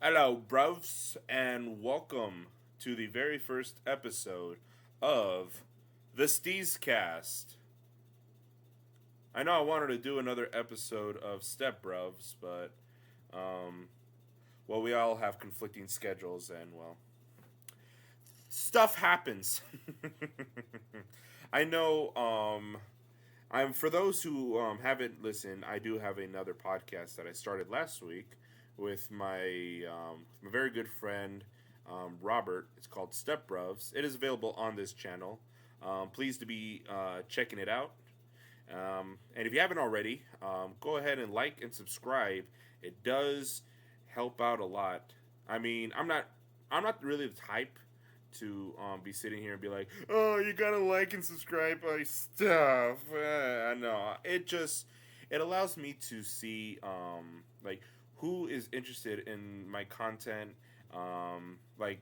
Hello, bros, and welcome to the very first episode of the SteezKast. I know I wanted to do another episode of Step Bros, but, um, well, we all have conflicting schedules, and, well, stuff happens. I know, I'm for those who haven't listened, I do have another podcast that I started last week with my very good friend Robert. It's called Step Bros. It is available on this channel. Pleased to be checking it out. And if you haven't already, go ahead and like and subscribe. It does help out a lot. I mean, I'm not really the type to be sitting here and be like, "Oh, you gotta like and subscribe my stuff." No, it allows me to see like who is interested in my content. Like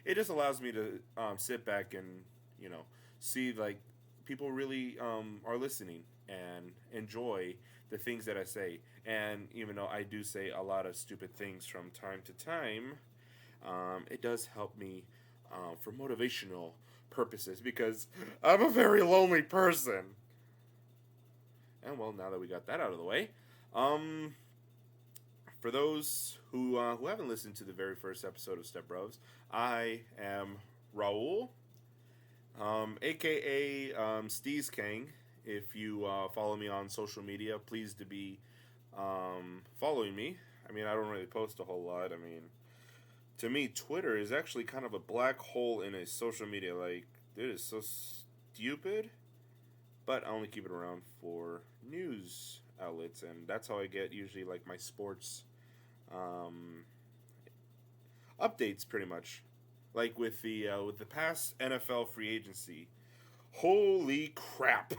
it just allows me to sit back and you know see like people really are listening and enjoy the things that I say. And even though I do say a lot of stupid things from time to time, it does help me for motivational purposes because I'm a very lonely person. And well, now that we got that out of the way, um, for those who haven't listened to the very first episode of Step Bros, I am Raul, aka SteezKang. If you follow me on social media, please to be following me. I mean, I don't really post a whole lot. I mean, to me, Twitter is actually kind of a black hole in a social media. Like, it is so stupid. But I only keep it around for news outlets, and that's how I get usually like my sports um, updates, pretty much. Like with the past NFL free agency, holy crap,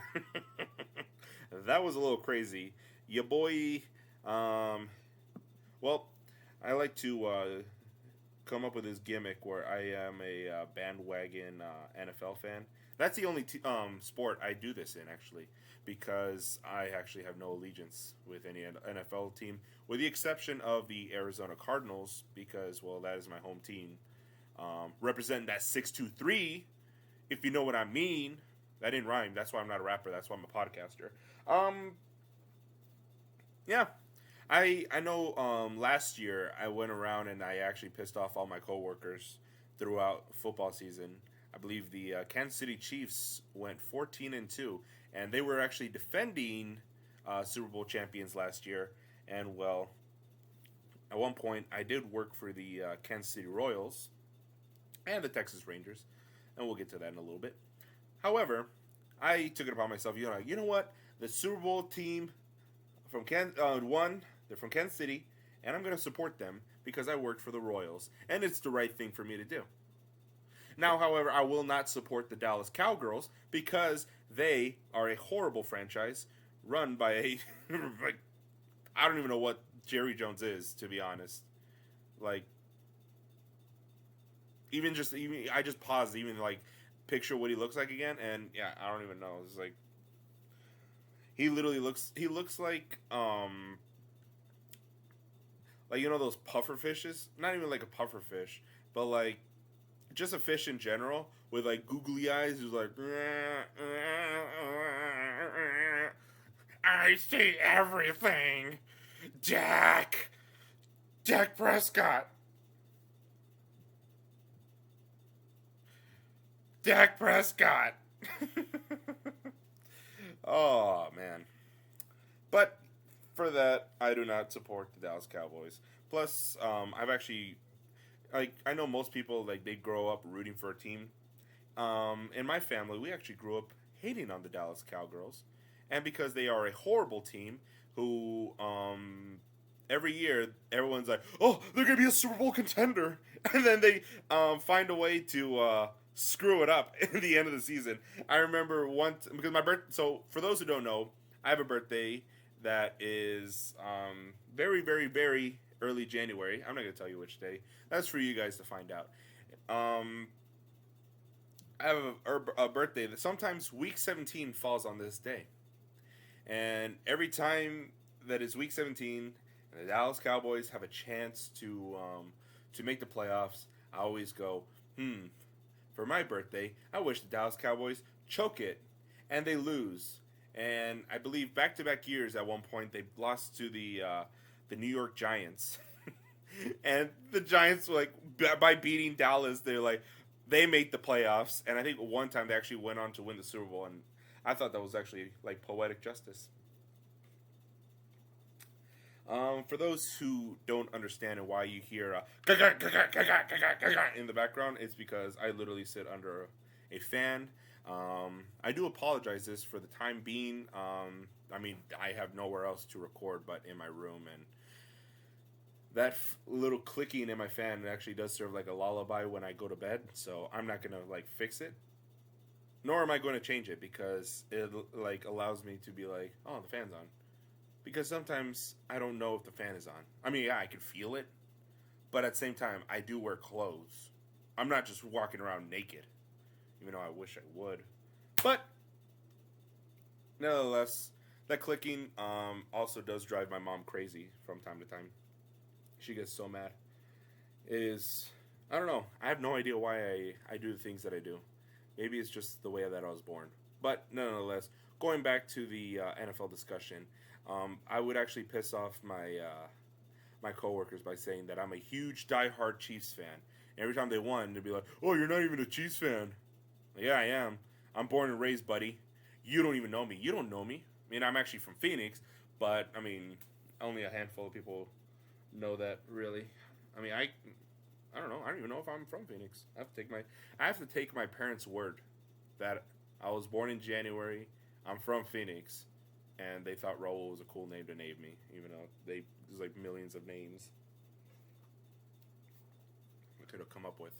that was a little crazy. Your boy, um, well, I like to come up with this gimmick where I am a bandwagon NFL fan. That's the only sport I do this in, actually, because I actually have no allegiance with any NFL team, with the exception of the Arizona Cardinals, because, well, that is my home team. Representing that 623, if you know what I mean. That didn't rhyme. That's why I'm not a rapper. That's why I'm a podcaster. Um, yeah, I know last year I went around and I actually pissed off all my coworkers throughout football season. I believe the Kansas City Chiefs went 14-2, and they were actually defending Super Bowl champions last year. And well, at one point I did work for the Kansas City Royals and the Texas Rangers, and we'll get to that in a little bit. However, I took it upon myself. You know what? The Super Bowl team from won. They're from Kansas City, and I'm going to support them because I worked for the Royals, and it's the right thing for me to do. Now, however, I will not support the Dallas Cowgirls because they are a horrible franchise run by a like I don't even know what Jerry Jones is, to be honest. Like even I just paused even like picture what he looks like again, and yeah, I don't even know. It's like he looks like you know those puffer fishes, not even like a puffer fish, but like just a fish in general with like googly eyes who's like I see everything. Dak Prescott. Dak Prescott. Oh man. But for that, I do not support the Dallas Cowboys. Plus, I've actually like I know most people like they grow up rooting for a team. In my family, we actually grew up hating on the Dallas Cowgirls, and because they are a horrible team who every year everyone's like, oh, they're gonna be a Super Bowl contender, and then they find a way to screw it up in the end of the season. I remember once because my birth. So for those who don't know, I have a birthday that is very, very, very early January. I'm not gonna tell you which day. That's for you guys to find out. Um, I have a birthday that sometimes week 17 falls on this day, and every time that is week 17, and the Dallas Cowboys have a chance to make the playoffs, I always go, for my birthday, I wish the Dallas Cowboys choke it and they lose. And I believe back-to-back years at one point they lost to the New York Giants. And the Giants, like, by beating Dallas, they made the playoffs. And I think one time they actually went on to win the Super Bowl. And I thought that was actually, like, poetic justice. For those who don't understand and why you hear in the background, it's because I literally sit under a fan. I do apologize this for the time being. I mean, I have nowhere else to record but in my room, and that little clicking in my fan actually does serve like a lullaby when I go to bed. So I'm not gonna like fix it, nor am I going to change it because it like allows me to be like, oh, the fan's on. Because sometimes I don't know if the fan is on. I mean, yeah, I can feel it, but at the same time, I do wear clothes. I'm not just walking around naked, even though I wish I would. But nevertheless, that clicking also does drive my mom crazy from time to time. She gets so mad. I don't know. I have no idea why I do the things that I do. Maybe it's just the way that I was born. But nonetheless, going back to the NFL discussion, I would actually piss off my coworkers by saying that I'm a huge diehard Chiefs fan. And every time they won, they'd be like, "Oh, you're not even a Chiefs fan." Yeah, I am. I'm born and raised, buddy. You don't even know me. You don't know me. I mean, I'm actually from Phoenix, but I mean, only a handful of people know that really. I mean, I don't know. I don't even know if I'm from Phoenix. I have to take my parents' word that I was born in January. I'm from Phoenix. And they thought Raul was a cool name to name me, even though there's like millions of names I could have come up with.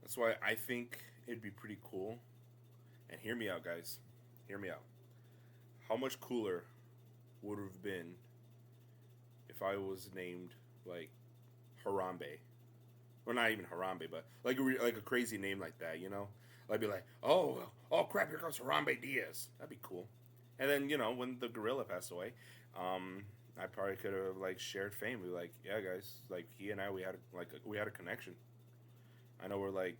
That's why I think it'd be pretty cool. And hear me out, guys. Hear me out. How much cooler would it have been if I was named like Harambe? Well, not even Harambe, but like a crazy name like that, you know? I'd be like, oh crap, here comes Harambe Diaz. That'd be cool. And then, you know, when the gorilla passed away, I probably could have like shared fame. Be like, yeah, guys, like he and I, we had a connection. I know we're like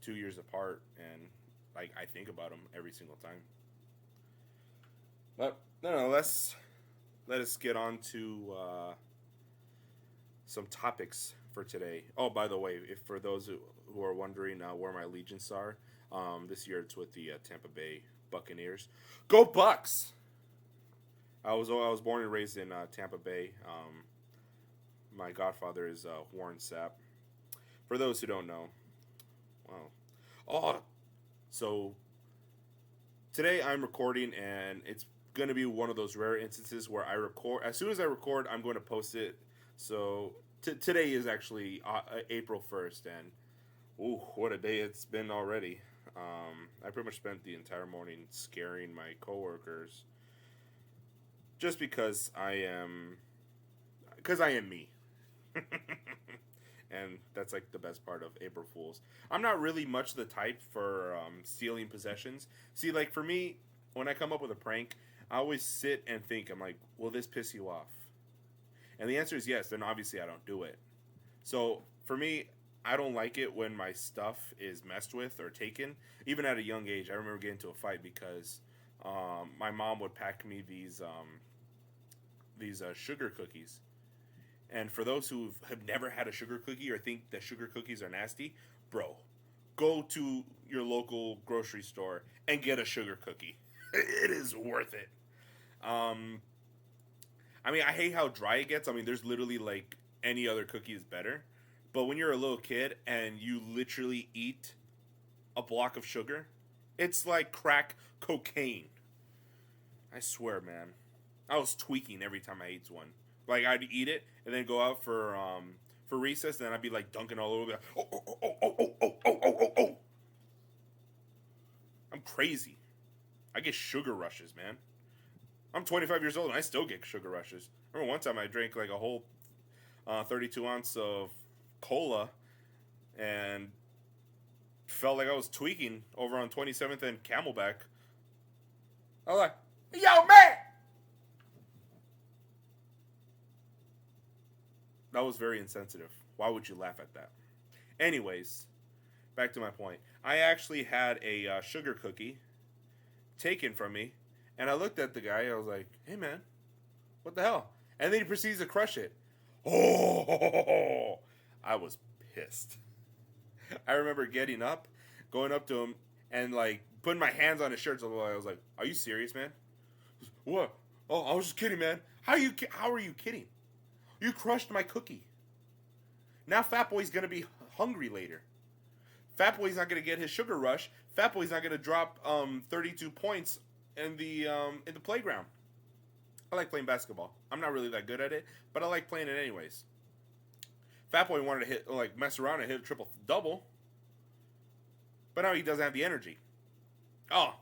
2 years apart, and like I think about him every single time. But no, let us get on to some topics for today. Oh, by the way, if for those who are wondering where my allegiance are, this year it's with the Tampa Bay Buccaneers. Go Bucks! I was born and raised in Tampa Bay. My godfather is Warren Sapp. For those who don't know, wow. Oh, so today I'm recording, and it's going to be one of those rare instances where I record. As soon as I record, I'm going to post it. So today is actually April 1st, and ooh, what a day it's been already. I pretty much spent the entire morning scaring my coworkers just because I am me. And that's like the best part of April Fools. I'm not really much the type for stealing possessions. See, like for me, when I come up with a prank, I always sit and think, I'm like, will this piss you off? And the answer is yes, then obviously I don't do it. So for me, I don't like it when my stuff is messed with or taken. Even at a young age, I remember getting into a fight because my mom would pack me these sugar cookies. And for those who have never had a sugar cookie or think that sugar cookies are nasty, bro, go to your local grocery store and get a sugar cookie. It is worth it. I mean, I hate how dry it gets. I mean, there's literally like any other cookie is better. But when you're a little kid and you literally eat a block of sugar, it's like crack cocaine. I swear, man. I was tweaking every time I ate one. Like, I'd eat it and then go out for recess, and then I'd be like dunking all over. Oh. I'm crazy. I get sugar rushes, man. I'm 25 years old and I still get sugar rushes. I remember one time I drank like a whole 32 ounce of cola and felt like I was tweaking over on 27th and Camelback. I was like, yo, man! That was very insensitive. Why would you laugh at that? Anyways, back to my point. I actually had a sugar cookie taken from me, and I looked at the guy. I was like, "Hey, man, what the hell?" And then he proceeds to crush it. Oh, I was pissed. I remember getting up, going up to him, and like putting my hands on his shirt. So I was like, "Are you serious, man?" What? Oh, I was just kidding, man. How are you kidding? You crushed my cookie. Now Fat Boy's gonna be hungry later. Fat Boy's not gonna get his sugar rush. Fat Boy's not gonna drop 32 points in the playground. I like playing basketball. I'm not really that good at it, but I like playing it anyways. Fat Boy wanted to mess around and hit a triple double, but now he doesn't have the energy. Oh,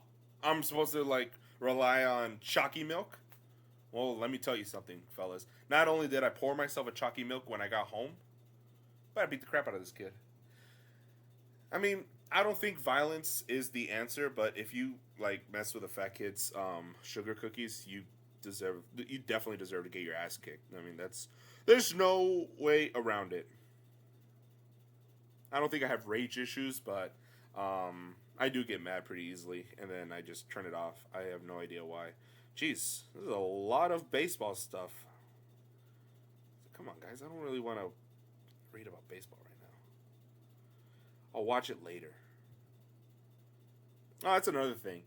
I'm supposed to rely on chalky milk? Well, let me tell you something, fellas. Not only did I pour myself a chalky milk when I got home, but I beat the crap out of this kid. I mean, I don't think violence is the answer, but if you mess with a fat kid's sugar cookies, you definitely deserve to get your ass kicked. I mean, there's no way around it. I don't think I have rage issues, but I do get mad pretty easily, and then I just turn it off. I have no idea why. Jeez, this is a lot of baseball stuff. Come on, guys. I don't really want to read about baseball right now. I'll watch it later. Oh, that's another thing.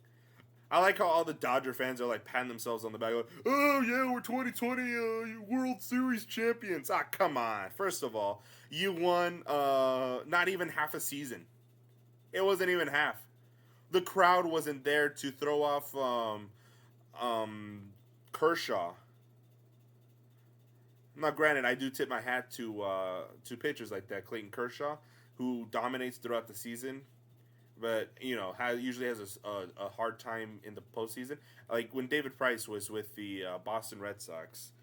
I like how all the Dodger fans are patting themselves on the back, like, "Oh yeah, we're 2020 World Series champions." Ah, come on. First of all, you won not even half a season. It wasn't even half. The crowd wasn't there to throw off Kershaw. Now, granted, I do tip my hat to pitchers like that, Clayton Kershaw, who dominates throughout the season, but usually has a hard time in the postseason. Like when David Price was with the Boston Red Sox,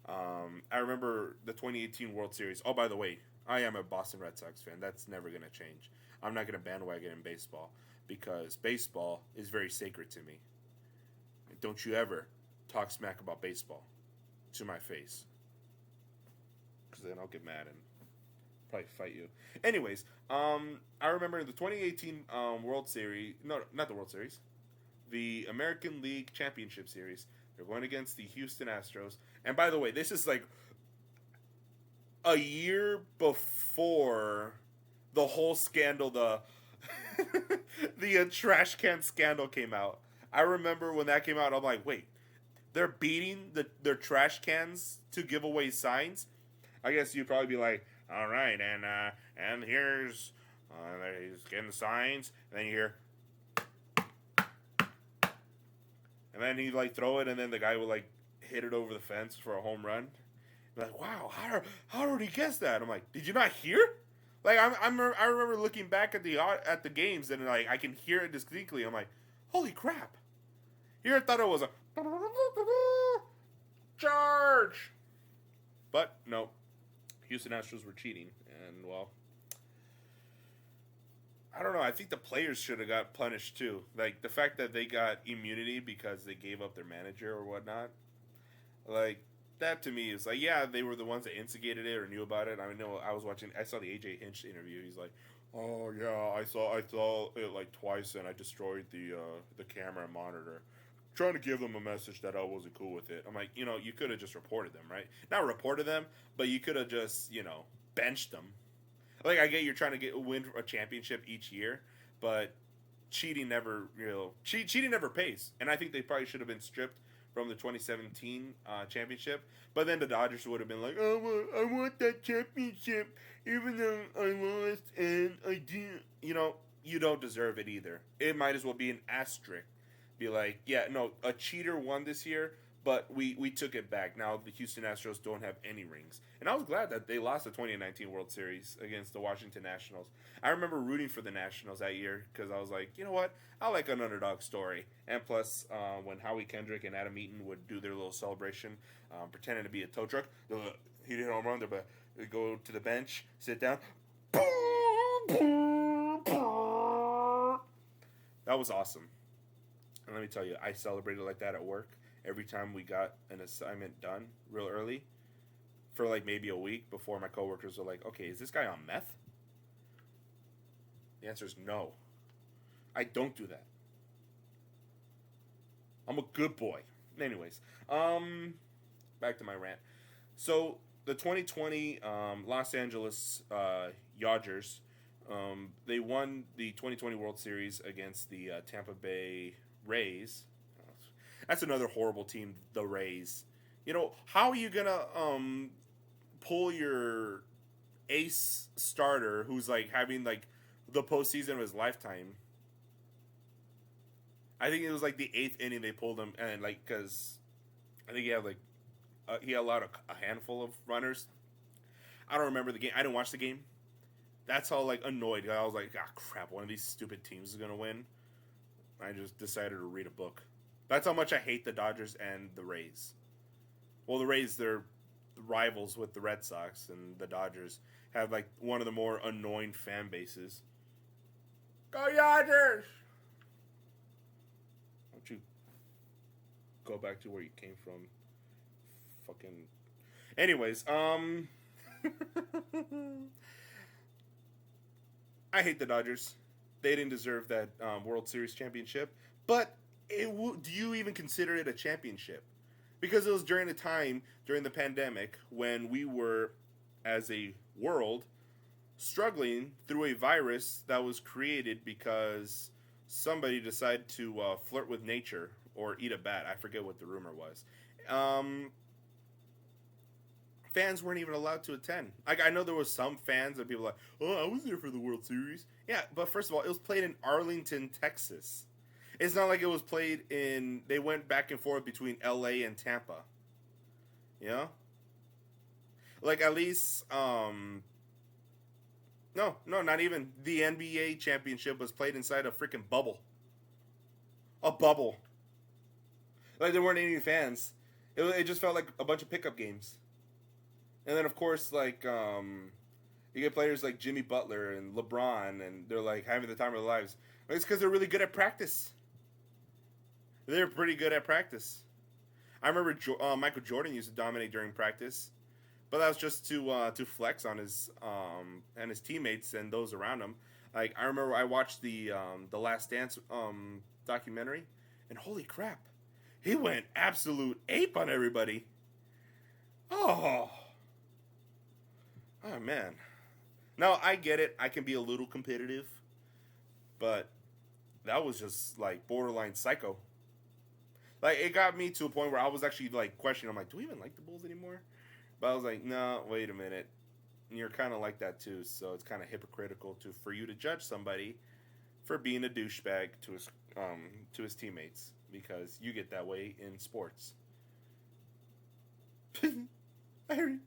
I remember the 2018 World Series. Oh, by the way, I am a Boston Red Sox fan. That's never going to change. I'm not going to bandwagon in baseball because baseball is very sacred to me. Don't you ever talk smack about baseball to my face, because then I'll get mad and probably fight you. Anyways, I remember the 2018 World Series. No, not the World Series. The American League Championship Series. They're going against the Houston Astros. And by the way, this is a year before the whole scandal, the trash can scandal came out. I remember when that came out, I'm like, wait, they're beating their trash cans to give away signs? I guess you'd probably be like, all right, and here's he's getting the signs, and then you hear, and then he throw it, and then the guy will hit it over the fence for a home run. You're like, wow, how did he guess that? I'm like, did you not hear? I remember looking back at the games, and I can hear it distinctly. I'm like, holy crap! Here I thought it was a charge, but no. Houston Astros were cheating, and well, I don't know. I think the players should have got punished too. The fact that they got immunity because they gave up their manager or whatnot. That to me is yeah, they were the ones that instigated it or knew about it. I know I saw the AJ Hinch interview. He's like, oh yeah, I saw it twice, and I destroyed the camera and monitor, trying to give them a message that I wasn't cool with it. I'm like, you could have just reported them, right? Not reported them, but you could have just, benched them. I get you're trying to win a championship each year, but cheating never pays. And I think they probably should have been stripped from the 2017 championship. But then the Dodgers would have been like, oh, I want that championship, even though I lost and I didn't. You don't deserve it either. It might as well be an asterisk. Be like, yeah, no, a cheater won this year, but we took it back. Now the Houston Astros don't have any rings. And I was glad that they lost the 2019 World Series against the Washington Nationals. I remember rooting for the Nationals that year because I was like, you know what? I like an underdog story. And plus, when Howie Kendrick and Adam Eaton would do their little celebration, pretending to be a tow truck, he did a home run, they'd go to the bench, sit down. That was awesome. And let me tell you, I celebrated like that at work. Every time we got an assignment done real early, for like maybe a week before my coworkers were like, okay, is this guy on meth? The answer is no. I don't do that. I'm a good boy. Anyways, back to my rant. So the 2020 Los Angeles Dodgers, they won the 2020 World Series against the Tampa Bay Rays. That's another horrible team, the Rays. You know, how are you gonna pull your ace starter who's like having like the postseason of his lifetime? I think it was like the 8th inning they pulled him, and like because I think he allowed a handful of runners. I don't remember the game. I didn't watch the game. That's how like annoyed I was. Like, ah, crap! One of these stupid teams is gonna win. I just decided to read a book. That's how much I hate the Dodgers and the Rays. Well, the Rays, they're rivals with the Red Sox, and the Dodgers have like one of the more annoying fan bases. Go Dodgers! Don't you go back to where you came from? Fucking. Anyways, I hate the Dodgers. They didn't deserve that World Series championship. But do you even consider it a championship? Because it was during a time, during the pandemic, when we were, as a world, struggling through a virus that was created because somebody decided to flirt with nature or eat a bat. I forget what the rumor was. Fans weren't even allowed to attend. Like, I know there was some fans that people were like, oh, I was there for the World Series. Yeah, but first of all, it was played in Arlington, Texas. It's not like it was played in... They went back and forth between L.A. and Tampa. You know? Like, at least... No, not even. The NBA championship was played inside a freaking bubble. A bubble. Like, there weren't any fans. It just felt like a bunch of pickup games. And then, of course, like, you get players like Jimmy Butler and LeBron, and they're, like, having the time of their lives. It's because they're really good at practice. They're pretty good at practice. I remember Michael Jordan used to dominate during practice, but that was just to flex on his and his teammates and those around him. Like, I remember I watched the Last Dance documentary, and holy crap, he went absolute ape on everybody. Oh man. Now I get it. I can be a little competitive, but that was just like borderline psycho. Like, it got me to a point where I was actually, like, questioning. I'm like, do we even like the Bulls anymore? But I was like, no, wait a minute. You're kind of like that, too. So it's kind of hypocritical for you to judge somebody for being a douchebag to his teammates. Because you get that way in sports. I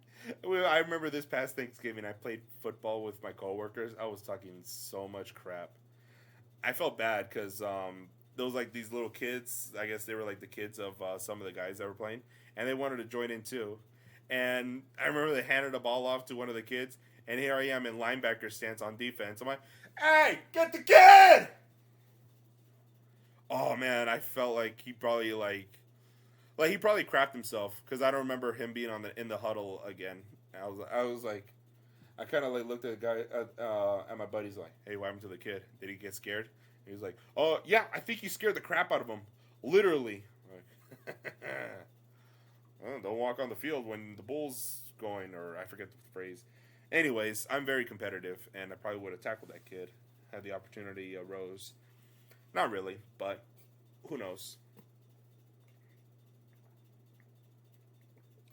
remember this past Thanksgiving, I played football with my coworkers. I was talking so much crap. I felt bad because... those like these little kids, I guess they were like the kids of some of the guys that were playing, and they wanted to join in too. And I remember they handed the ball off to one of the kids, and here I am in linebacker stance on defense. I'm like, hey, get the kid! Oh man, I felt like he probably he probably crapped himself because I don't remember him being in the huddle again. I was like, I kind of like looked at the guy at my buddies like, hey, what happened to the kid? Did he get scared? He was like, oh, yeah, I think you scared the crap out of him. Literally. Like, well, don't walk on the field when the bull's going, or I forget the phrase. Anyways, I'm very competitive, and I probably would have tackled that kid had the opportunity arose. Not really, but who knows?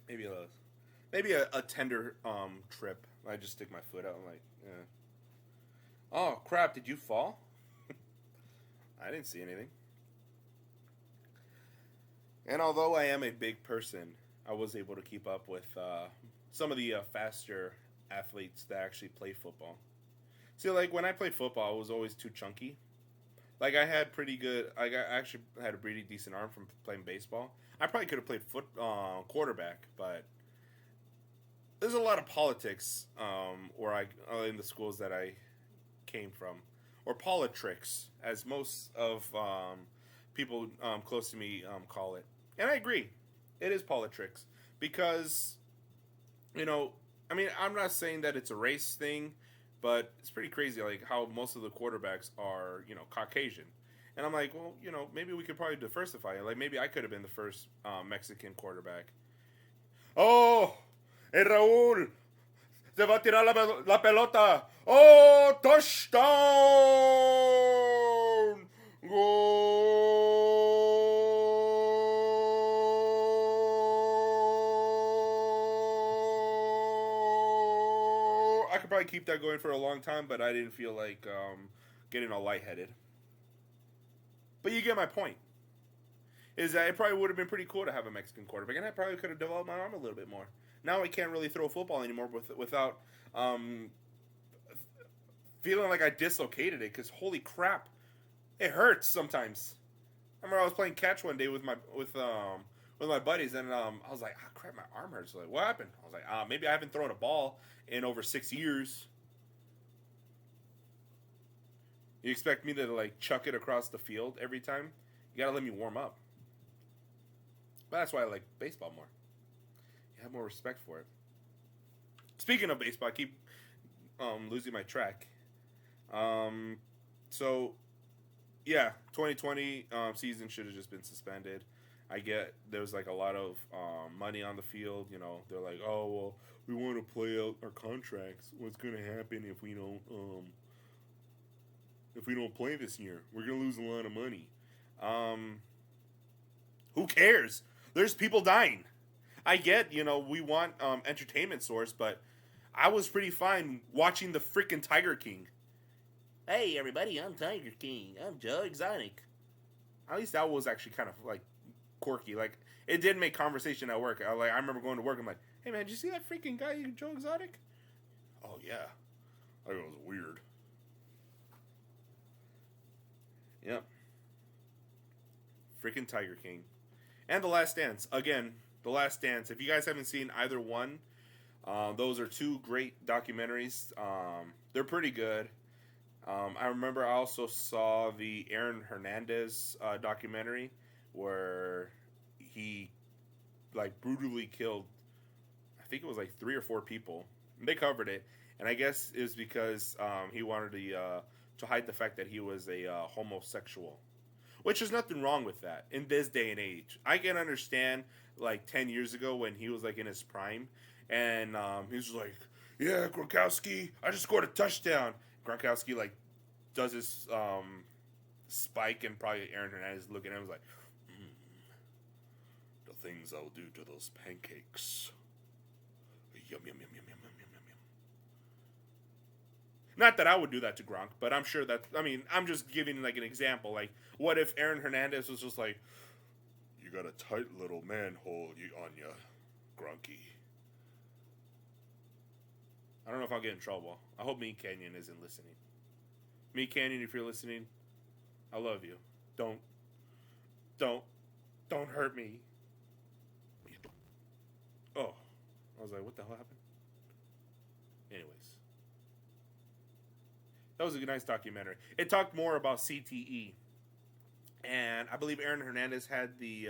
Maybe a tender trip. I just stick my foot out and like, yeah. Oh, crap, did you fall? I didn't see anything. And although I am a big person, I was able to keep up with some of the faster athletes that actually play football. See, like, when I played football, I was always too chunky. Like, I actually had a pretty decent arm from playing baseball. I probably could have played quarterback, but there's a lot of politics in the schools that I came from. Or politricks, as most of people close to me call it. And I agree. It is politricks. Because you know, I mean, I'm not saying that it's a race thing, but it's pretty crazy, like how most of the quarterbacks are, Caucasian. And I'm like, well, maybe we could probably diversify it. Like maybe I could have been the first Mexican quarterback. Oh, Raúl se va a tirar la pelota. Oh, touchdown! Goal! I could probably keep that going for a long time, but I didn't feel like getting all lightheaded. But you get my point. Is that it probably would have been pretty cool to have a Mexican quarterback, and I probably could have developed my arm a little bit more. Now I can't really throw a football anymore without um, feeling like I dislocated it. Because holy crap, it hurts sometimes. I remember I was playing catch one day with my buddies, and I was like, "Ah, crap, my arm hurts." Like, what happened? I was like, maybe I haven't thrown a ball in over 6 years. You expect me to like chuck it across the field every time? You gotta let me warm up. But that's why I like baseball more. You have more respect for it. Speaking of baseball, I keep losing my track. Um, so yeah, 2020 season should have just been suspended. I get there was like a lot of money on the field. They're like, oh well, we want to play out our contracts. What's going to happen if we don't play this year? We're going to lose a lot of money. Um, who cares? There's people dying. I get, we want entertainment source, but I was pretty fine watching the freaking Tiger King. Hey everybody, I'm Tiger King. I'm Joe Exotic. At least that was actually kind of like quirky. Like it did make conversation at work. I remember going to work. I'm like, hey man, did you see that freaking guy, Joe Exotic? Oh yeah, I thought it was weird. Yep, freaking Tiger King, and The Last Dance. Again, The Last Dance. If you guys haven't seen either one, those are two great documentaries. They're pretty good. I remember I also saw the Aaron Hernandez documentary where he like brutally killed, I think it was like 3 or 4 people. And they covered it, and I guess it's because he wanted to hide the fact that he was a homosexual, which is nothing wrong with that in this day and age. I can understand like 10 years ago when he was like in his prime, and he was like, "Yeah, Gronkowski, I just scored a touchdown." Gronkowski like does his spike, and probably Aaron Hernandez looking at him was like, "The things I'll do to those pancakes, yum yum yum yum yum yum yum yum." Not that I would do that to Gronk, but I'm sure that I'm just giving like an example. Like, what if Aaron Hernandez was just like, "You got a tight little manhole on ya, Gronky." I don't know if I'll get in trouble. I hope Me Canyon isn't listening. Me Canyon, if you're listening, I love you. Don't, don't, don't hurt me. Oh, I was like, what the hell happened? Anyways, that was a nice documentary. It talked more about CTE, and I believe Aaron Hernandez had the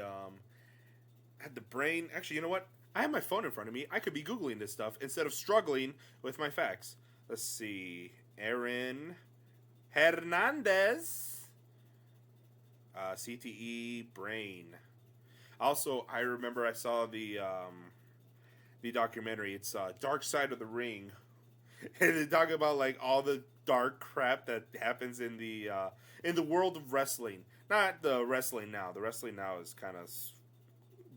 brain. Actually, you know what? I have my phone in front of me. I could be Googling this stuff instead of struggling with my facts. Let's see. Aaron Hernandez. CTE brain. Also, I remember I saw the documentary. It's Dark Side of the Ring. And they talk about like all the dark crap that happens in the world of wrestling. Not the wrestling now. The wrestling now is kind of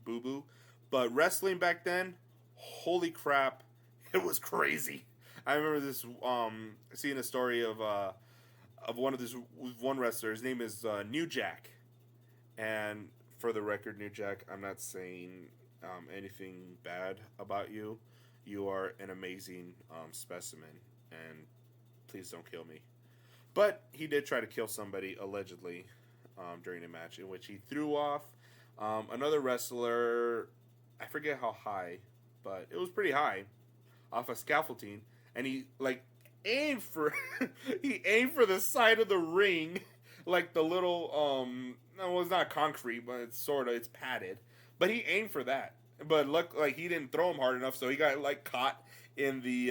boo boo. But wrestling back then, holy crap, it was crazy. I remember seeing a story of one wrestler. His name is New Jack, and for the record, New Jack, I'm not saying anything bad about you. You are an amazing specimen, and please don't kill me. But he did try to kill somebody allegedly during a match in which he threw off another wrestler. I forget how high, but it was pretty high, off a scaffolding, and he like aimed for he aimed for the side of the ring, like the little no, it's not concrete, but it's padded, but he aimed for that, but look, like he didn't throw him hard enough, so he got like caught into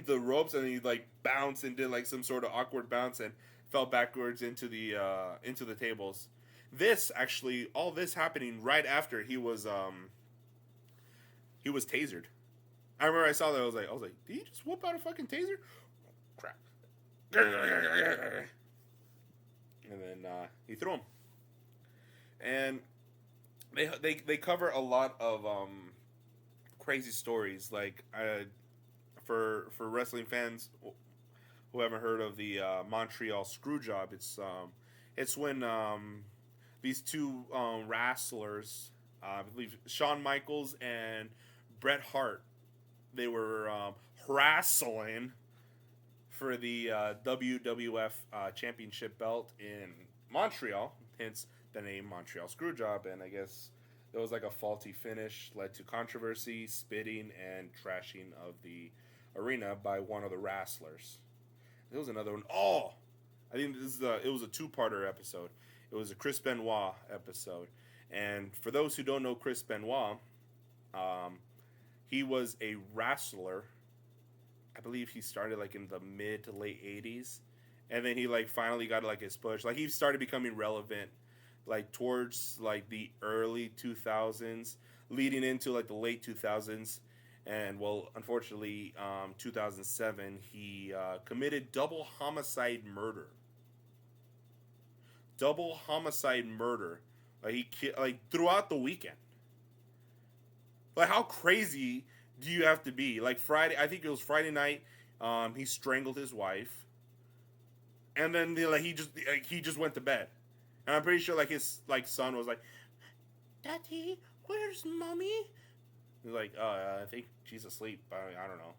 the ropes, and he like bounced and did like some sort of awkward bounce and fell backwards into the tables. This actually, all this happening right after he was tasered. I remember I saw that. I was like, did he just whoop out a fucking taser? Crap. And then he threw him. And they cover a lot of crazy stories. Like for wrestling fans who haven't heard of the Montreal Screwjob, it's when these two wrestlers, I believe Shawn Michaels and Bret Hart, they were wrestling for the WWF Championship belt in Montreal, hence the name Montreal Screwjob. And I guess there was like a faulty finish, led to controversy, spitting, and trashing of the arena by one of the wrestlers. There was another one. Oh, I think it was a two-parter episode. It was a Chris Benoit episode. And for those who don't know Chris Benoit, he was a wrestler. I believe he started like in the mid to late 80s. And then he like finally got like his push. Like he started becoming relevant like towards like the early 2000s, leading into like the late 2000s. And well, unfortunately, 2007, he committed double homicide murder. Double homicide murder. Like like throughout the weekend. Like how crazy do you have to be? Like Friday, I think it was Friday night. He strangled his wife, and then he just went to bed. And I'm pretty sure like his like son was like, "Daddy, where's mommy?" He's like, I think she's asleep. I don't know.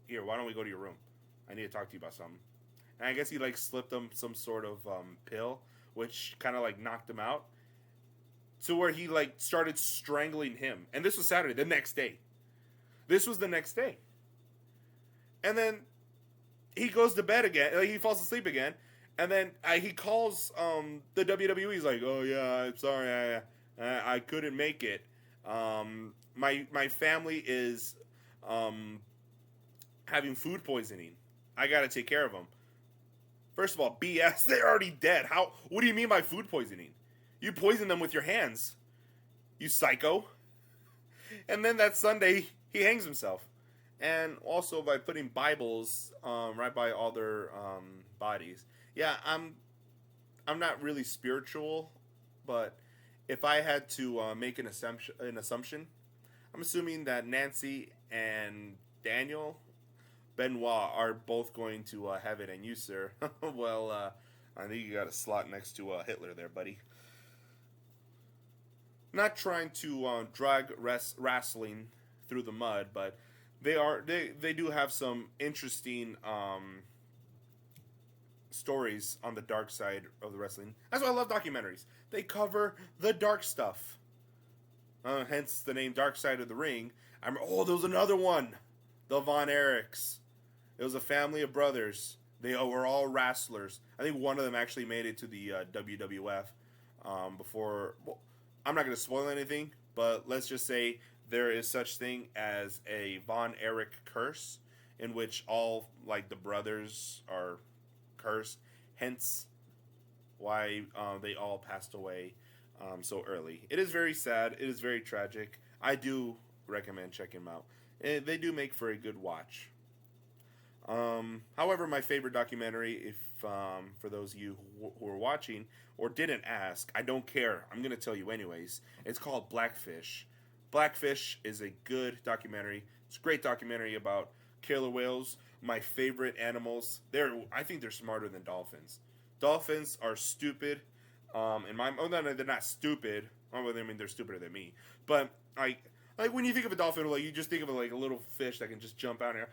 Here, why don't we go to your room? I need to talk to you about something. And I guess he like slipped him some sort of pill, which kind of like knocked him out, to where he like started strangling him. And this was Saturday, the next day. This was the next day. And then he goes to bed again. Like, he falls asleep again. And then he calls the WWE. He's like, "Oh yeah, I'm sorry, I couldn't make it. My family is having food poisoning. I gotta take care of them." First of all, BS. They're already dead. How? What do you mean by food poisoning? You poison them with your hands, you psycho. And then that Sunday, he hangs himself, and also by putting Bibles right by all their bodies. Yeah, I'm not really spiritual, but if I had to make an assumption, I'm assuming that Nancy and Daniel Benoit are both going to heaven, and you, sir, well, I think you got a slot next to Hitler there, buddy. Not trying to drag wrestling through the mud, but they do have some interesting stories on the dark side of the wrestling. That's why I love documentaries. They cover the dark stuff. Hence the name Dark Side of the Ring. There was another one. The Von Erichs. It was a family of brothers. They were all wrestlers. I think one of them actually made it to the WWF before. Well, I'm not going to spoil anything, but let's just say there is such thing as a Von Erich curse, in which all like the brothers are cursed. Hence, why they all passed away so early. It is very sad. It is very tragic. I do recommend checking them out. They do make for a good watch. However, my favorite documentary, if for those of you who are watching or didn't ask, I don't care. I'm going to tell you anyways. It's called Blackfish. Blackfish is a good documentary. It's a great documentary about killer whales, my favorite animals. I think they're smarter than dolphins. Dolphins are stupid. No, they're not stupid. I mean, they're stupider than me. But like when you think of a dolphin, like you just think of it like a little fish that can just jump out here.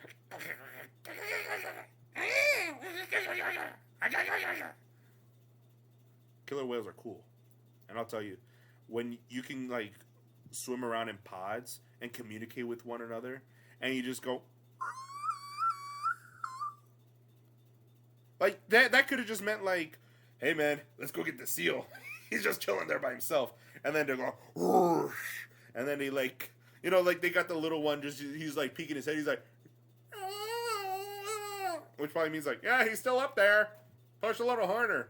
Killer whales are cool, and I'll tell you, when you can like swim around in pods and communicate with one another, and you just go. Like, that could have just meant, like, "Hey, man, let's go get the seal." He's just chilling there by himself. And then they're going, "Whoosh," and then he like, you know, like they got the little one, just he's like peeking his head. He's like, which probably means like, yeah, he's still up there. Push a little harder.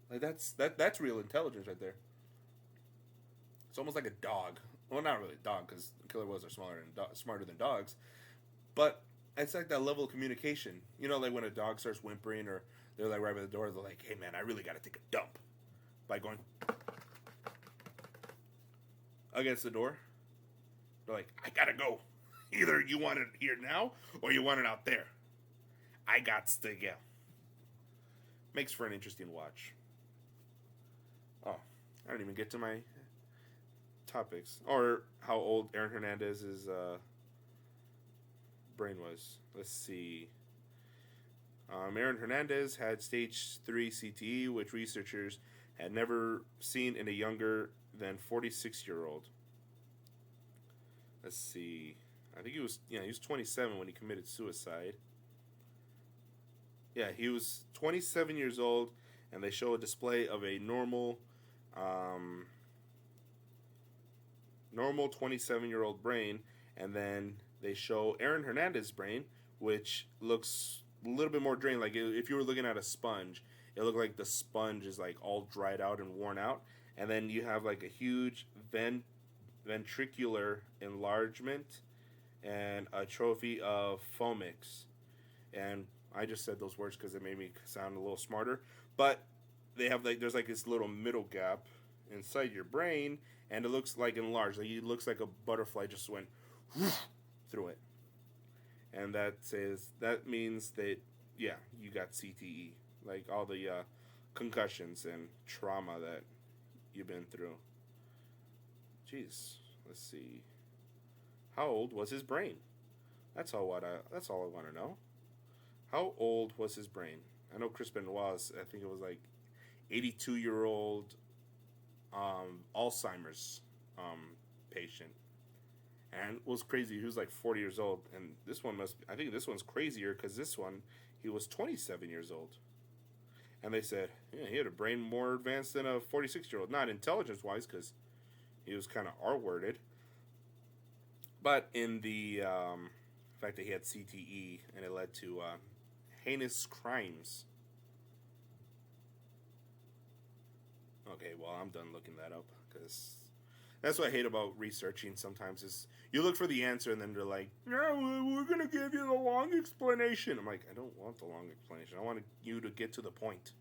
Like that's real intelligence right there. It's almost like a dog. Well, not really a dog, because killer whales are smarter than dogs. But it's like that level of communication. You know, like when a dog starts whimpering, or they're like right by the door, they're like, hey man, I really got to take a dump. By going against the door. They're like, I gotta go. Either you want it here now, or you want it out there. I got to go. Makes for an interesting watch. Oh, I didn't even get to my topics. Or how old Aaron Hernandez's brain was. Let's see. Aaron Hernandez had stage 3 CTE, which researchers had never seen in a younger than 46-year-old. Let's see. I think he was 27 when he committed suicide. Yeah, he was 27 years old, and they show a display of a normal 27-year-old brain, and then they show Aaron Hernandez's brain, which looks a little bit more drained. Like if you were looking at a sponge, it looked like the sponge is like all dried out and worn out, and then you have like a huge ventricular enlargement and a trophy of fomics. And I just said those words because it made me sound a little smarter. But they have there's like this little middle gap inside your brain, and it looks like enlarged. Like it looks like a butterfly just went through it. And that means that you got CTE, like all the concussions and trauma that you've been through. Jeez, let's see. How old was his brain? That's all I want to know. How old was his brain? I know Chris Benoit's, I think it was like 82-year-old Alzheimer's patient. And it was crazy. He was like 40 years old. And I think this one's crazier because this one, he was 27 years old. And they said, yeah, he had a brain more advanced than a 46-year-old. Not intelligence-wise, because he was kind of R-worded. But in the fact that he had CTE, and it led to heinous crimes. Okay, well, I'm done looking that up, because that's what I hate about researching sometimes is you look for the answer, and then they're like, yeah, we're going to give you the long explanation. I'm like, I don't want the long explanation. I want you to get to the point.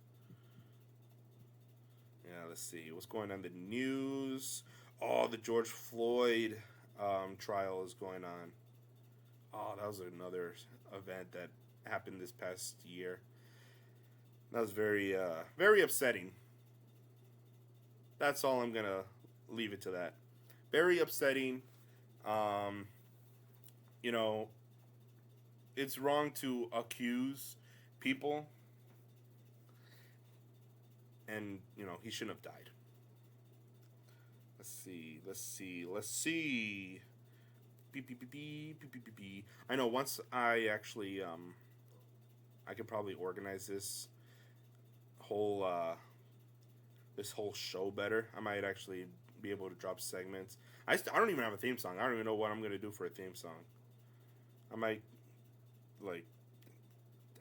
Yeah, let's see. What's going on in the news? Oh, the George Floyd trial is going on. Oh, that was another event that happened this past year. That was very, very upsetting. That's all I'm going to leave it to that. Very upsetting. You know, it's wrong to accuse people. And, you know, he shouldn't have died. Let's see. I know once I actually, I could probably organize this whole show better. I might actually be able to drop segments. I don't even have a theme song. I don't even know what I'm going to do for a theme song. I might, like,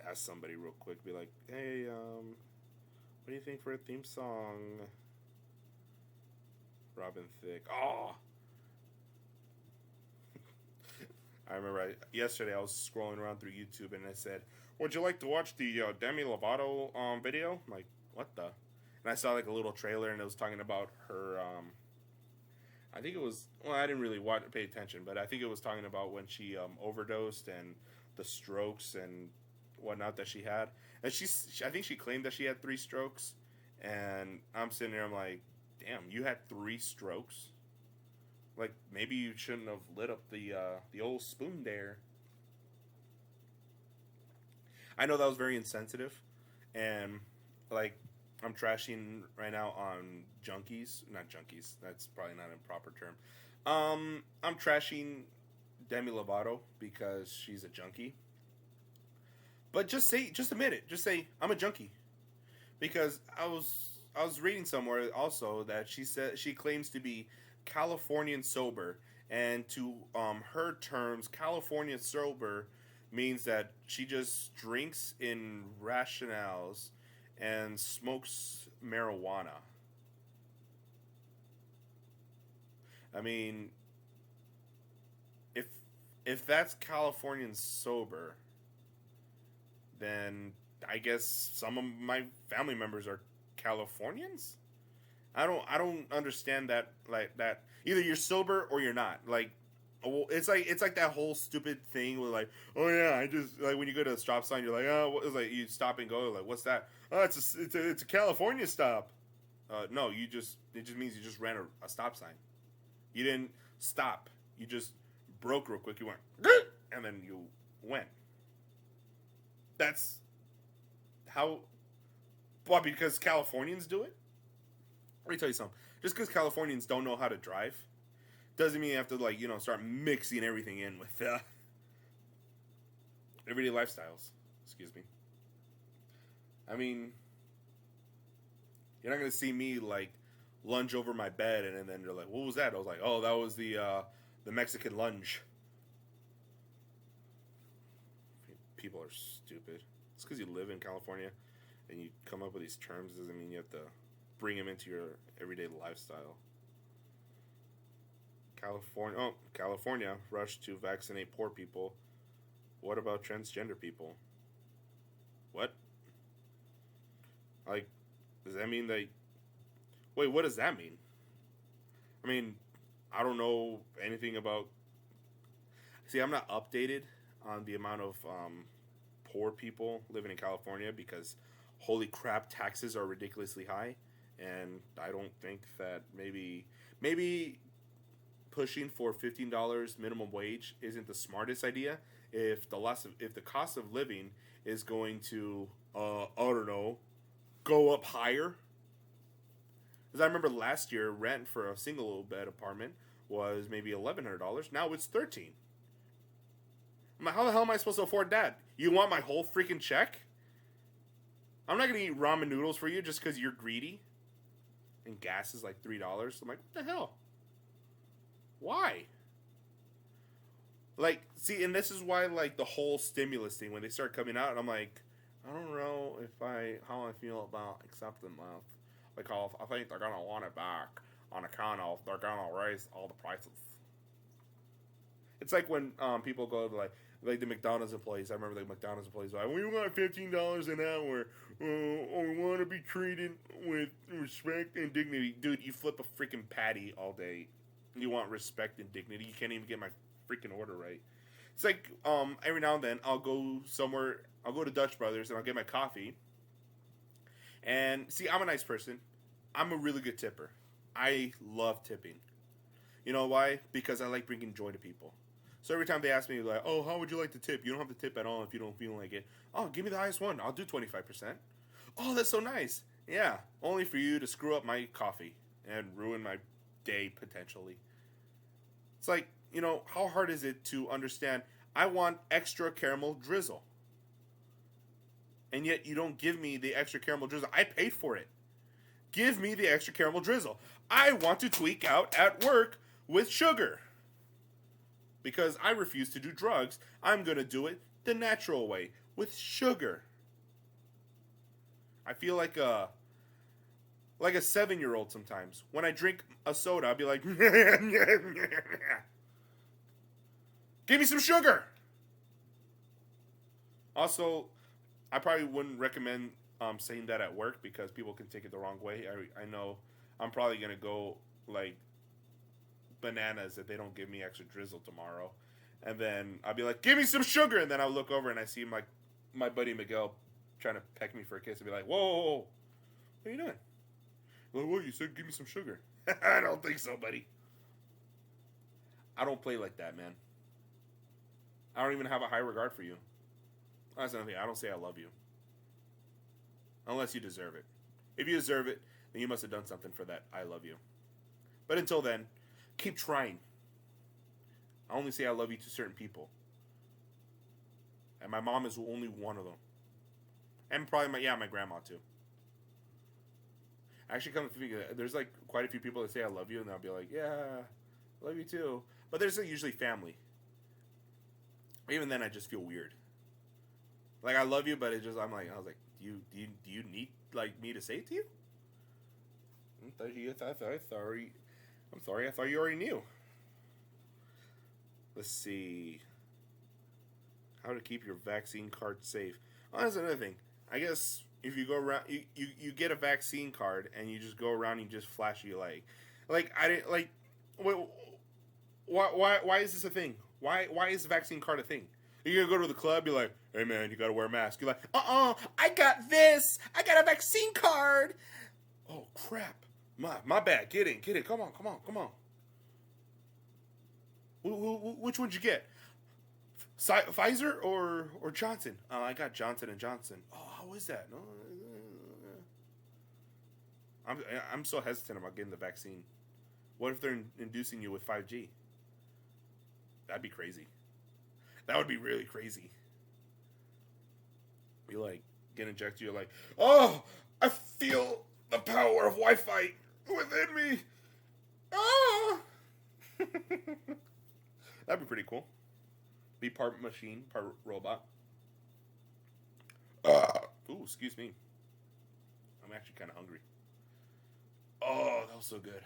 ask somebody real quick, be like, hey, what do you think for a theme song? Robin Thicke. Oh! I remember yesterday I was scrolling around through YouTube and I said, would you like to watch the Demi Lovato video? I'm like, what the? And I saw like a little trailer and it was talking about her, I think it was, well, I didn't really pay attention, but I think it was talking about when she overdosed and the strokes and whatnot that she had. And I think she claimed that she had 3 strokes. And I'm sitting there, I'm like, damn, you had 3 strokes? Like, maybe you shouldn't have lit up the old spoon there. I know that was very insensitive. And, like, I'm trashing right now on junkies. Not junkies. That's probably not a proper term. I'm trashing Demi Lovato because she's a junkie. But just admit it. Just say, I'm a junkie. Because I was was reading somewhere also that she said she claims to be Californian sober, and to her terms, California sober means that she just drinks in rationales and smokes marijuana. I mean, if if that's Californian sober, then I guess some of my family members are Californians. I don't understand that, like that. Either you're sober or you're not. Like, it's like that whole stupid thing with like, oh yeah, I just like when you go to a stop sign, you're like, oh, it's like you stop and go, like, what's that? Oh, it's a California stop. No, it just means you just ran a stop sign. You didn't stop. You just broke real quick. You went and then you went. That's how. Well, because Californians do it. Let me tell you something. Just because Californians don't know how to drive doesn't mean you have to like start mixing everything in with everyday lifestyles. Excuse me. I mean, you're not gonna see me like lunge over my bed and then they're like, "What was that?" I was like, "Oh, that was the Mexican lunge." People are stupid. It's because you live in California and you come up with these terms doesn't mean you have to bring them into your everyday lifestyle. California rushed to vaccinate poor people. What about transgender people? What? Like, does that mean that? Wait, what does that mean? I mean, I don't know anything about. See, I'm not updated on the amount of poor people living in California because, holy crap, taxes are ridiculously high, and I don't think that maybe pushing for $15 minimum wage isn't the smartest idea if the cost of living is going to I don't know, go up higher. Because I remember last year rent for a single bed apartment was maybe $1,100. Now it's $13. I'm like, how the hell am I supposed to afford that? You want my whole freaking check? I'm not gonna eat ramen noodles for you just because you're greedy. And gas is like $3. I'm like, what the hell? Why? Like, see, and this is why, like, the whole stimulus thing, when they start coming out, and I'm like, I don't know how I feel about accepting that. Because I think they're gonna want it back on account of they're gonna raise all the prices. It's like when people go to like the McDonald's employees. I remember the McDonald's employees were like, we want $15 an hour. We want to be treated with respect and dignity. Dude, you flip a freaking patty all day. You want respect and dignity. You can't even get my freaking order right. It's like every now and then I'll go somewhere. I'll go to Dutch Brothers and I'll get my coffee. And see, I'm a nice person. I'm a really good tipper. I love tipping. You know why? Because I like bringing joy to people. So every time they ask me, like, oh, how would you like to tip? You don't have to tip at all if you don't feel like it. Oh, give me the highest one. I'll do 25%. Oh, that's so nice. Yeah, only for you to screw up my coffee and ruin my day potentially. It's like, how hard is it to understand I want extra caramel drizzle? And yet you don't give me the extra caramel drizzle. I paid for it. Give me the extra caramel drizzle. I want to tweak out at work with sugar. Because I refuse to do drugs, I'm going to do it the natural way, with sugar. I feel like a 7-year-old sometimes. When I drink a soda, I'll be like, give me some sugar. Also, I probably wouldn't recommend saying that at work because people can take it the wrong way. I know I'm probably going to go like bananas if they don't give me extra drizzle tomorrow. And then I'll be like, give me some sugar. And then I'll look over and I see my buddy Miguel trying to peck me for a kiss and be like, whoa, whoa, whoa. What are you doing? Well, what, you said give me some sugar. I don't think so, buddy. I don't play like that, man. I don't even have a high regard for you. That's another thing. I don't say I love you. Unless you deserve it. If you deserve it, then you must have done something for that I love you. But until then, keep trying. I only say I love you to certain people. And my mom is only one of them. And probably my grandma too. Actually, come to think of it, there's like quite a few people that say I love you, and I'll be like, yeah, love you too. But there's usually family. Even then, I just feel weird. Like I love you, but it just I was like, do you need like me to say it to you? Sorry. I'm sorry. I thought you already knew. Let's see. How to keep your vaccine card safe. Oh, that's another thing. I guess if you go around, you get a vaccine card and you just go around and you just flash your like I didn't like. Why is this a thing? Why is the vaccine card a thing? You're gonna go to the club, you're like, hey man, you gotta wear a mask. You're like, I got this. I got a vaccine card. Oh crap. My bad. Get in. Come on. Which one'd you get? Pfizer or Johnson? Oh, I got Johnson and Johnson. Oh, how is that? No, I'm so hesitant about getting the vaccine. What if they're inducing you with 5G? That'd be crazy. That would be really crazy. You like get injected. You're like, oh, I feel the power of Wi-Fi within me. Ah. That'd be pretty cool. Be part machine, part robot. Ooh, excuse me. I'm actually kind of hungry. Oh, that was so good.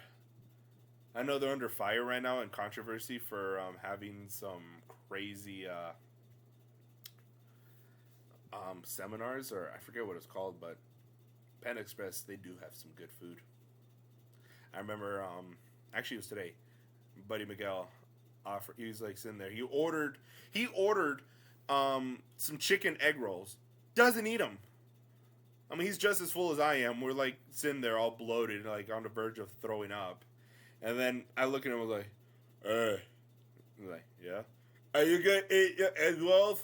I know they're under fire right now in controversy for having some crazy seminars, or I forget what it's called, but Panda Express, they do have some good food. I remember, actually it was today, Buddy Miguel offered, he was like sitting there, he ordered some chicken egg rolls, doesn't eat them. I mean, he's just as full as I am. We're like sitting there all bloated, like on the verge of throwing up. And then I look at him and was like, hey. I'm like, yeah? Are you gonna eat your egg rolls?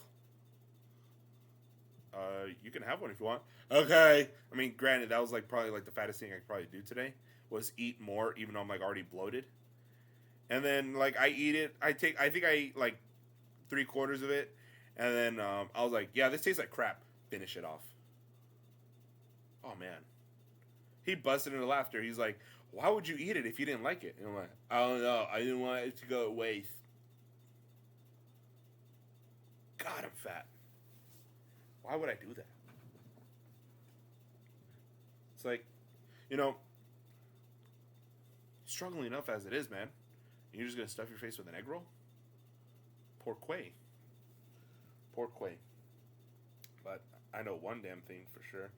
You can have one if you want. Okay. I mean, granted, that was like probably like the fattest thing I could probably do today was eat more, even though I'm like already bloated. And then like I eat it. I think I eat like 3/4 of it, and then I was like, yeah, this tastes like crap. Finish it off. Oh man, he busted into laughter. He's like, why would you eat it if you didn't like it? And I'm like, I don't know. I didn't want it to go to waste. God, I'm fat. Why would I do that? It's like, struggling enough as it is, man. You're just going to stuff your face with an egg roll? Poor Quay. But I know one damn thing for sure.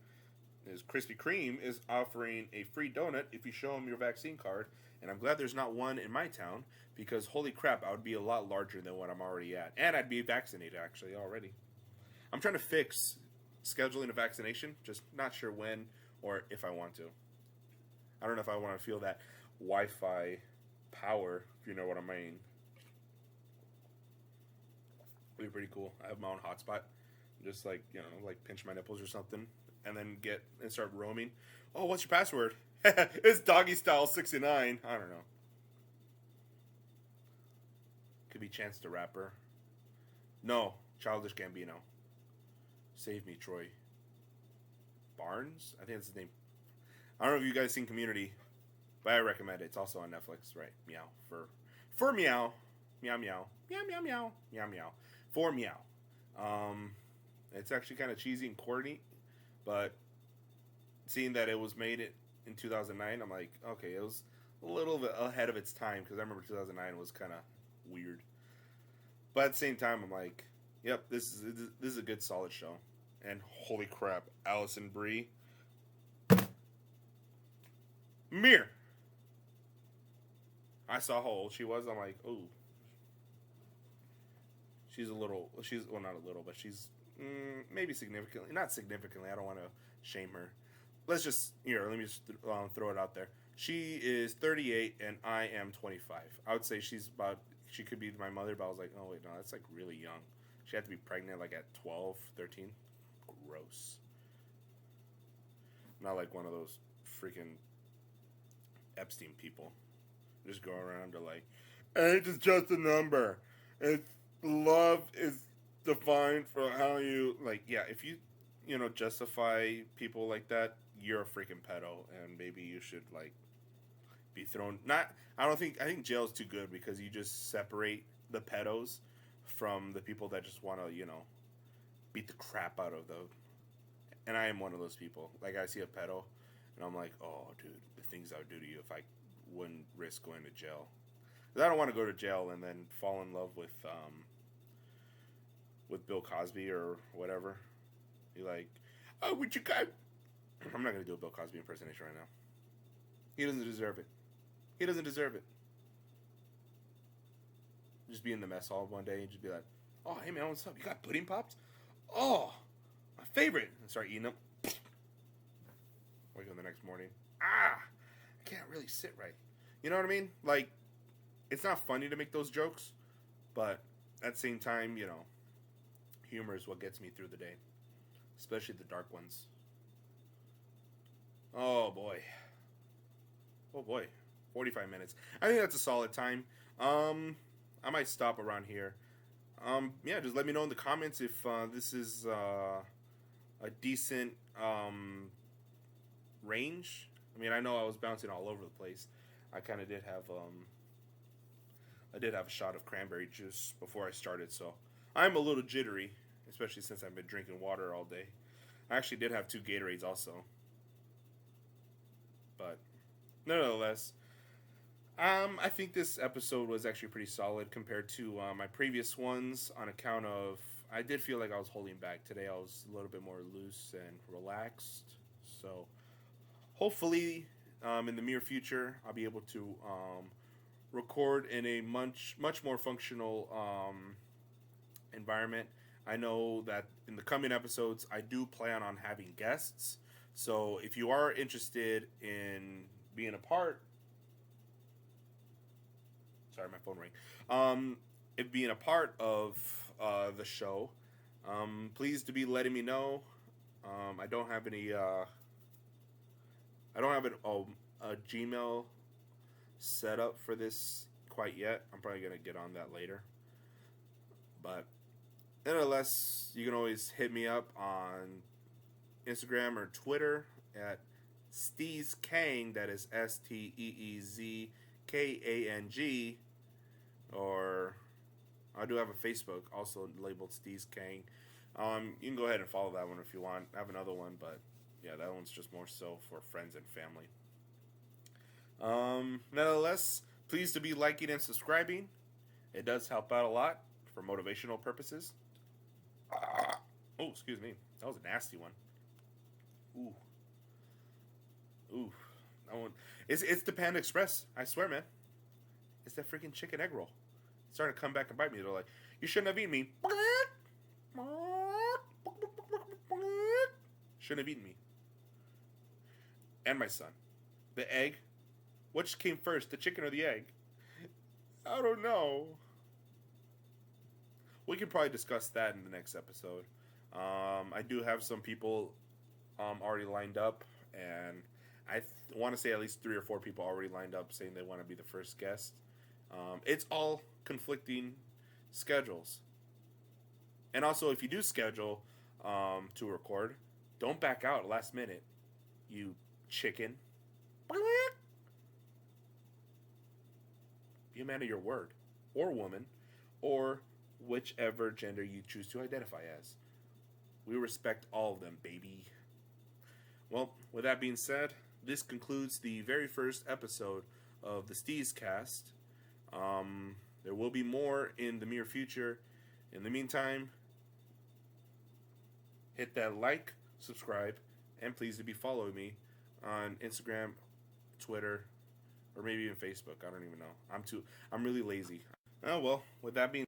Is Krispy Kreme is offering a free donut if you show them your vaccine card. And I'm glad there's not one in my town, because holy crap, I would be a lot larger than what I'm already at. And I'd be vaccinated, actually, already. I'm trying to fix scheduling a vaccination, just not sure when or if I want to. I don't know if I want to feel that Wi-Fi power, if you know what I mean. It'd be pretty cool. I have my own hotspot. Just like, like pinch my nipples or something, and then start roaming. Oh, what's your password? It's doggy style 69. I don't know. Could be Chance the Rapper. No, Childish Gambino. Save me, Troy. Barnes? I think that's his name. I don't know if you guys seen Community, but I recommend it. It's also on Netflix, right? Meow. For meow. Meow meow. Meow meow meow. Meow meow. For meow. It's actually kind of cheesy and corny, but seeing that it was made in 2009, I'm like, okay, it was a little bit ahead of its time, because I remember 2009 was kind of weird. But at the same time, I'm like, yep, this is a good, solid show. And holy crap, Allison Brie. Mir. I saw how old she was. I'm like, ooh. She's not a little, but she's maybe significantly. Not significantly, I don't want to shame her. Let me just throw it out there. She is 38 and I am 25. I would say she could be my mother, but I was like, oh wait, no, that's like really young. She had to be pregnant like at 12, 13. Gross. Not like one of those freaking Epstein people. Just go around to like, age is just a number. Love is defined for how you, like, yeah, if you justify people like that, you're a freaking pedo, and maybe you should like be thrown. Not, I think jail's too good because you just separate the pedos from the people that just want to, beat the crap out of them. And I am one of those people. Like, I see a pedo, and I'm like, oh, dude, the things I would do to you if I wouldn't risk going to jail. Because I don't want to go to jail and then fall in love with Bill Cosby or whatever. Be like, oh, would you guys? I'm not gonna do a Bill Cosby impersonation right now. He doesn't deserve it. He doesn't deserve it. Just be in the mess hall one day and just be like, oh, hey man, what's up? You got pudding pops? Oh, my favorite. And start eating them. Wake up the next morning. I can't really sit right. You know what I mean? Like, it's not funny to make those jokes, but at the same time, humor is what gets me through the day. Especially the dark ones. Oh boy. 45 minutes. I think that's a solid time. I might stop around here. Yeah, just let me know in the comments if this is a decent range. I mean, I know I was bouncing all over the place. I kind of did have a shot of cranberry juice before I started, so I'm a little jittery, especially since I've been drinking water all day. I actually did have 2 Gatorades also. But nonetheless, I think this episode was actually pretty solid compared to my previous ones on account of I did feel like I was holding back. Today I was a little bit more loose and relaxed. So hopefully in the near future I'll be able to record in a much more functional environment. I know that in the coming episodes I do plan on having guests. So if you are interested in being a part, sorry, my phone rang. If being a part of the show, please to be letting me know. I don't have any. I don't have a Gmail set up for this quite yet. I'm probably gonna get on that later. But nonetheless, you can always hit me up on Instagram or Twitter at SteezKang. That is SteezKang. Or I do have a Facebook also labeled SteezKang. You can go ahead and follow that one if you want. I have another one, but yeah, that one's just more so for friends and family. Nonetheless, please to be liking and subscribing. It does help out a lot for motivational purposes. Oh, excuse me. That was a nasty one. Ooh. That one. It's the Panda Express. I swear, man. It's that freaking chicken egg roll. It's starting to come back and bite me. They're like, you shouldn't have eaten me. Shouldn't have eaten me. And my son. The egg. Which came first, the chicken or the egg? I don't know. We can probably discuss that in the next episode. I do have some people already lined up, and I want to say at least 3 or 4 people already lined up saying they want to be the first guest. It's all conflicting schedules. And also, if you do schedule to record, don't back out last minute, you chicken. Be a man of your word, or woman, or whichever gender you choose to identify as. We respect all of them, baby. Well, with that being said, this concludes the very first episode of the SteezKast. There will be more in the near future. In the meantime, hit that like, subscribe, and please to be following me on Instagram, Twitter, or maybe even Facebook. I don't even know. I'm really lazy. Oh well, with that being